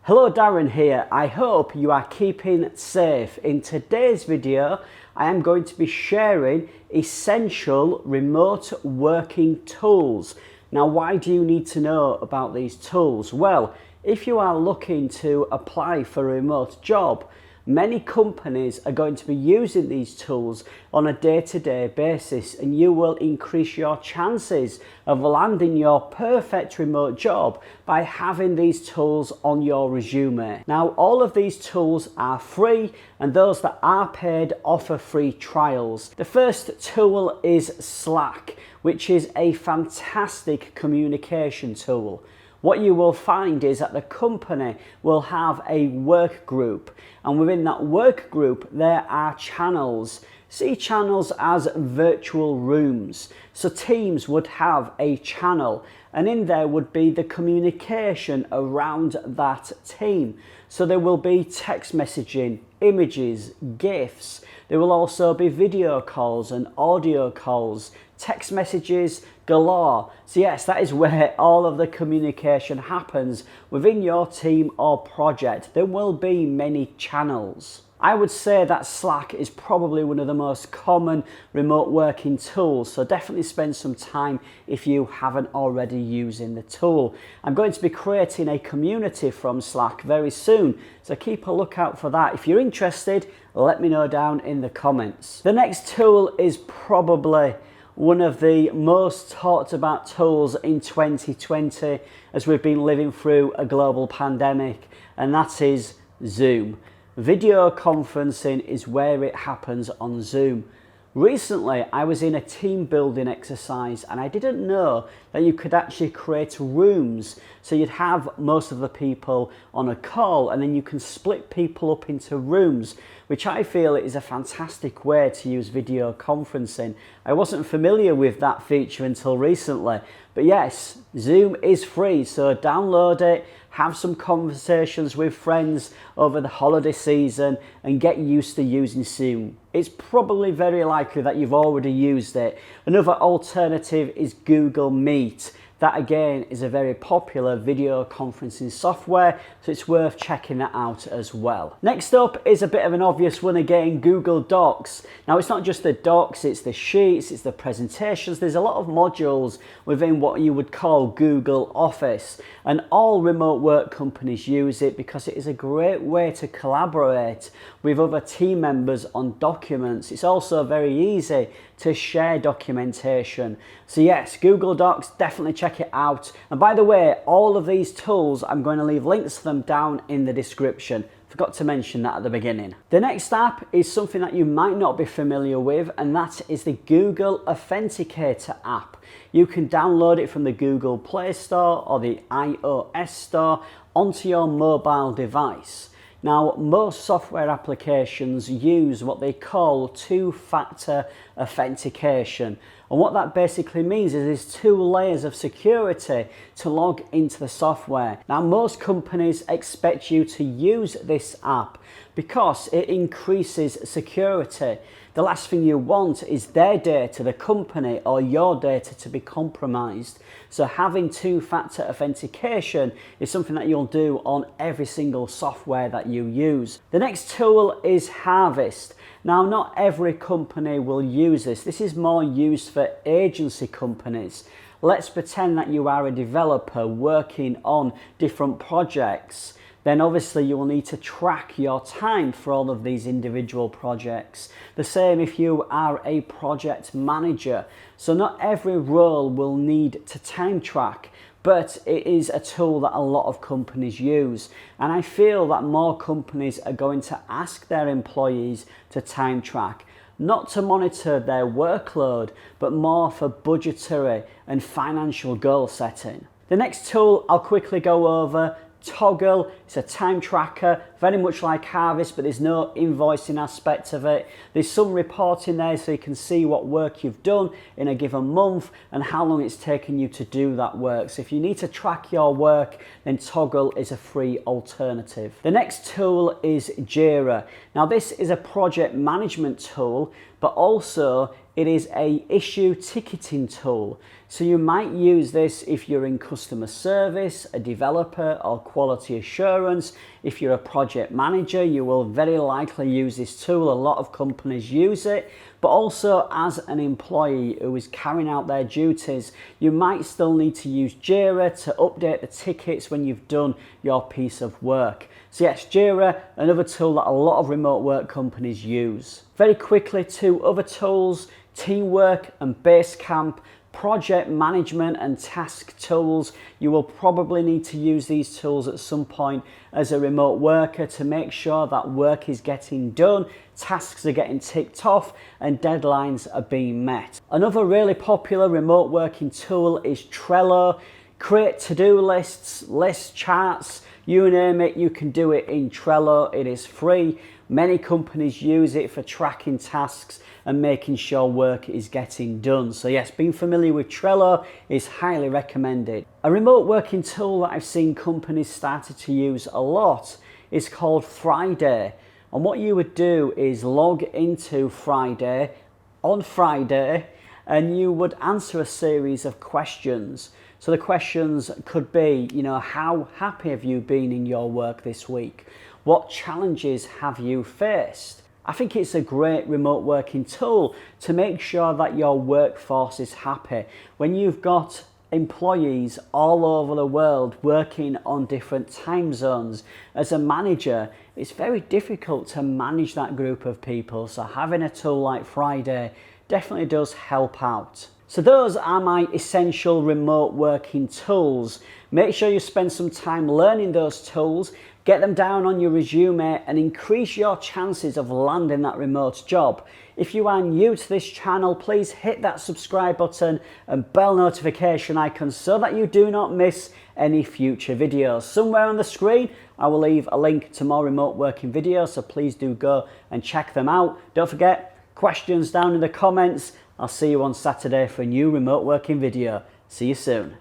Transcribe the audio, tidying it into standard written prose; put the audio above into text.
Hello, Darren here. I hope you are keeping safe. In today's video, I am going to be sharing essential remote working tools. Now, why do you need to know about these tools? Well, if you are looking to apply for a remote job, many companies are going to be using these tools on a day-to-day basis, and you will increase your chances of landing your perfect remote job by having these tools on your resume. Now, all of these tools are free, and those that are paid offer free trials. The first tool is Slack, which is a fantastic communication tool. What you will find is that the company will have a work group, and within that work group there are channels. See channels as virtual rooms. So teams would have a channel, and in there would be the communication around that team. So there will be text messaging, images, GIFs. There will also be video calls and audio calls, text messages galore. So yes, that is where all of the communication happens within your team or project. There will be many channels. I would say that Slack is probably one of the most common remote working tools, so definitely spend some time if you haven't already using the tool. I'm going to be creating a community from Slack very soon, so keep a lookout for that. If you're interested, let me know down in the comments. The next tool is probably one of the most talked about tools in 2020 as we've been living through a global pandemic, and that is Zoom. Video conferencing is where it happens on Zoom. Recently, I was in a team building exercise and I didn't know that you could actually create rooms. So you'd have most of the people on a call and then you can split people up into rooms, which I feel is a fantastic way to use video conferencing. I wasn't familiar with that feature until recently, but yes, Zoom is free, so download it, have some conversations with friends over the holiday season and get used to using Zoom. It's probably very likely that you've already used it. Another alternative is Google Meet. That again is a very popular video conferencing software, so it's worth checking that out as well. Next up is a bit of an obvious one again, Google Docs. Now it's not just the docs, it's the sheets, it's the presentations. There's a lot of modules within what you would call Google Office, and all remote work companies use it because it is a great way to collaborate with other team members on documents. It's also very easy to share documentation. So yes, Google Docs, definitely check it out. And by the way, all of these tools, I'm going to leave links to them down in the description. Forgot to mention that at the beginning. The next app is something that you might not be familiar with, and that is the Google Authenticator app. You can download it from the Google Play Store or the iOS Store onto your mobile device. Now, most software applications use what they call two-factor authentication. And what that basically means is there's two layers of security to log into the software. Now, most companies expect you to use this app because it increases security. The last thing you want is their data, the company, or your data to be compromised. So having two-factor authentication is something that you'll do on every single software that you use. The next tool is Harvest. Now, not every company will use this. This is more used for agency companies. Let's pretend that you are a developer working on different projects. Then obviously you will need to track your time for all of these individual projects. The same if you are a project manager. So not every role will need to time track, but it is a tool that a lot of companies use. And I feel that more companies are going to ask their employees to time track, not to monitor their workload, but more for budgetary and financial goal setting. The next tool I'll quickly go over, TOGGL. It's a time tracker, very much like Harvest, but there's no invoicing aspect of it. There's some reporting there so you can see what work you've done in a given month and how long it's taken you to do that work. So if you need to track your work, then TOGGL is a free alternative. The next tool is JIRA. Now this is a project management tool, but but also it is a issue ticketing tool. So you might use this if you're in customer service, a developer, or quality assurance. If you're a project manager, you will very likely use this tool. A lot of companies use it, but also as an employee who is carrying out their duties, you might still need to use JIRA to update the tickets when you've done your piece of work. So yes, JIRA, another tool that a lot of remote work companies use. Very quickly, two other tools, Teamwork and Basecamp. Project management and task tools. You will probably need to use these tools at some point as a remote worker to make sure that work is getting done, tasks are getting ticked off, and deadlines are being met. Another really popular remote working tool is Trello. Create to-do lists, list charts, you name it, you can do it in Trello. It is free. Many companies use it for tracking tasks and making sure work is getting done. So yes, being familiar with Trello is highly recommended. A remote working tool that I've seen companies started to use a lot is called Friday. And what you would do is log into Friday on Friday and you would answer a series of questions. So the questions could be, how happy have you been in your work this week? What challenges have you faced? I think it's a great remote working tool to make sure that your workforce is happy. When you've got employees all over the world working on different time zones, as a manager, it's very difficult to manage that group of people. So having a tool like Friday definitely does help out. So those are my essential remote working tools. Make sure you spend some time learning those tools, get them down on your resume and increase your chances of landing that remote job. If you are new to this channel, please hit that subscribe button and bell notification icon so that you do not miss any future videos. Somewhere on the screen, I will leave a link to more remote working videos, so please do go and check them out. Don't forget, questions down in the comments. I'll see you on Saturday for a new remote working video. See you soon.